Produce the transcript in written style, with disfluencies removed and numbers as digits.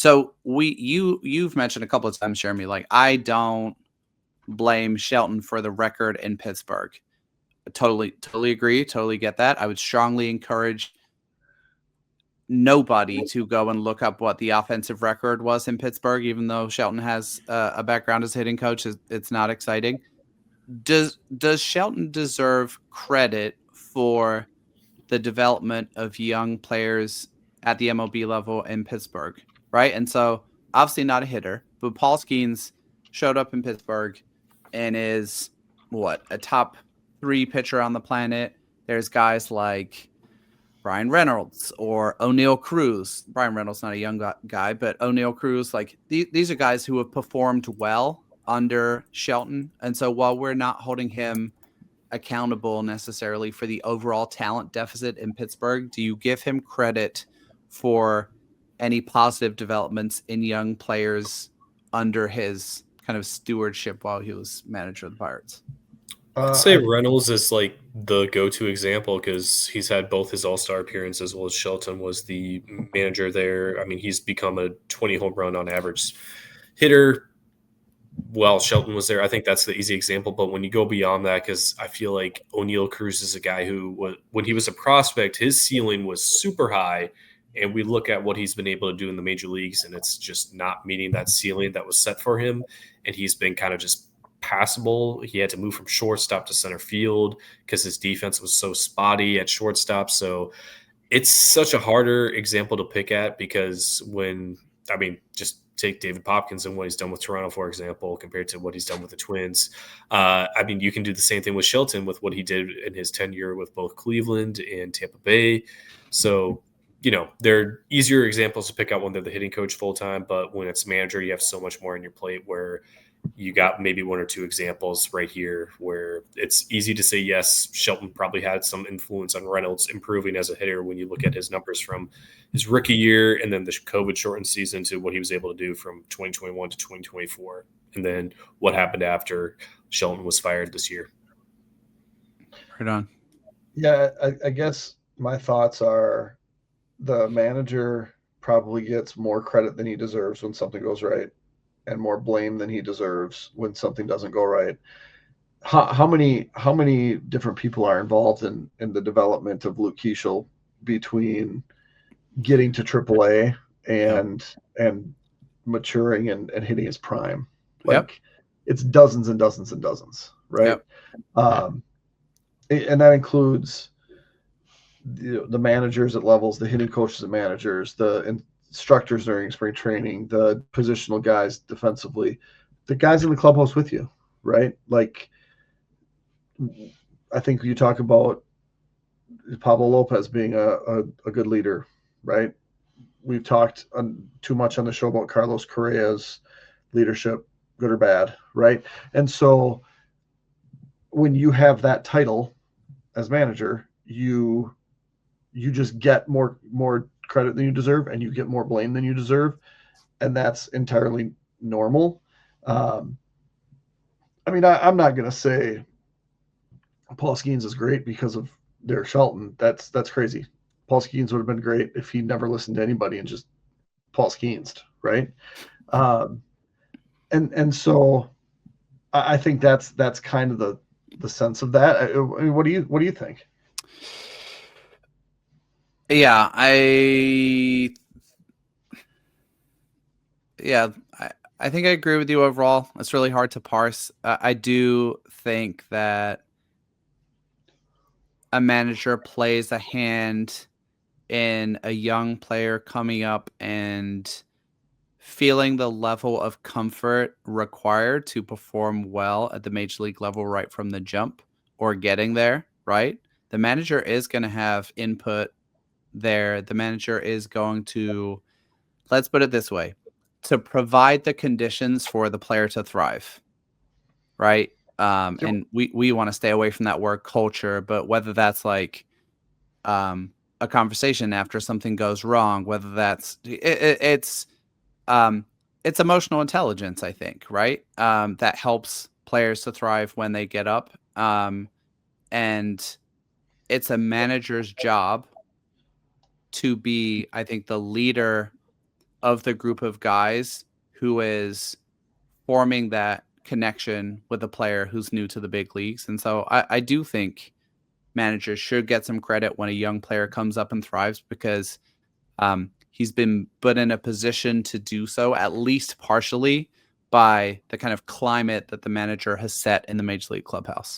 So you've mentioned a couple of times, Jeremy, like I don't blame Shelton for the record in Pittsburgh. Totally agree. Totally get that. I would strongly encourage nobody to go and look up what the offensive record was in Pittsburgh, even though Shelton has a background as hitting coach. It's not exciting. Does Shelton deserve credit for the development of young players at the MLB level in Pittsburgh, right? And so obviously not a hitter, but Paul Skeens showed up in Pittsburgh and is a top 3 pitcher on the planet. There's guys like Brian Reynolds or O'Neal Cruz. Brian Reynolds not a young guy, but O'Neal Cruz, like these are guys who have performed well under Shelton. And so while we're not holding him accountable necessarily for the overall talent deficit in Pittsburgh, do you give him credit for any positive developments in young players under his kind of stewardship while he was manager of the Pirates? I'd say Reynolds is like the go-to example because he's had both his All-Star appearances as well as Shelton was the manager there. I mean, he's become a 20 home run on average hitter while Shelton was there. I think that's the easy example. But when you go beyond that, because I feel like O'Neal Cruz is a guy who, when he was a prospect, his ceiling was super high. And we look at what he's been able to do in the major leagues, and it's just not meeting that ceiling that was set for him. And he's been kind of just passable. He had to move from shortstop to center field because his defense was so spotty at shortstop. So it's such a harder example to pick at because just take David Popkins and what he's done with Toronto, for example, compared to what he's done with the Twins. You can do the same thing with Shelton with what he did in his tenure with both Cleveland and Tampa Bay. So, they're easier examples to pick out when they're the hitting coach full-time, but when it's manager, you have so much more on your plate where you got maybe 1 or 2 examples right here where it's easy to say, yes, Shelton probably had some influence on Reynolds improving as a hitter when you look at his numbers from his rookie year and then the COVID shortened season to what he was able to do from 2021 to 2024. And then what happened after Shelton was fired this year. Right on. Yeah, I guess my thoughts are the manager probably gets more credit than he deserves when something goes right, and more blame than he deserves when something doesn't go right. How many different people are involved in the development of Luke Keeschel between getting to AAA and maturing and hitting his prime? It's dozens and dozens and dozens, right? And that includes the managers at levels, the hitting coaches and managers, the instructors during spring training, the positional guys defensively, the guys in the clubhouse with you, right? Like, I think you talk about Pablo Lopez being a good leader, right? We've talked too much on the show about Carlos Correa's leadership, good or bad, right? And so when you have that title as manager, you just get more credit than you deserve, and you get more blame than you deserve, and that's entirely normal. I'm not going to say Paul Skeens is great because of Derek Shelton. That's crazy. Paul Skeens would have been great if he never listened to anybody and just Paul Skeensed, right? And so I think that's kind of the sense of that. What do you think? Yeah, I think I agree with you overall. It's really hard to parse. I do think that a manager plays a hand in a young player coming up and feeling the level of comfort required to perform well at the major league level right from the jump or getting there, right? The manager is going to have input there. The manager is going to, let's put it this way, to provide the conditions for the player to thrive, right? And we want to stay away from that word culture, but whether that's like a conversation after something goes wrong, whether that's it's emotional intelligence, I think, right? That helps players to thrive when they get up. And it's a manager's job to be, I think, the leader of the group of guys who is forming that connection with a player who's new to the big leagues. And so I do think managers should get some credit when a young player comes up and thrives, because he's been put in a position to do so, at least partially, by the kind of climate that the manager has set in the Major League clubhouse.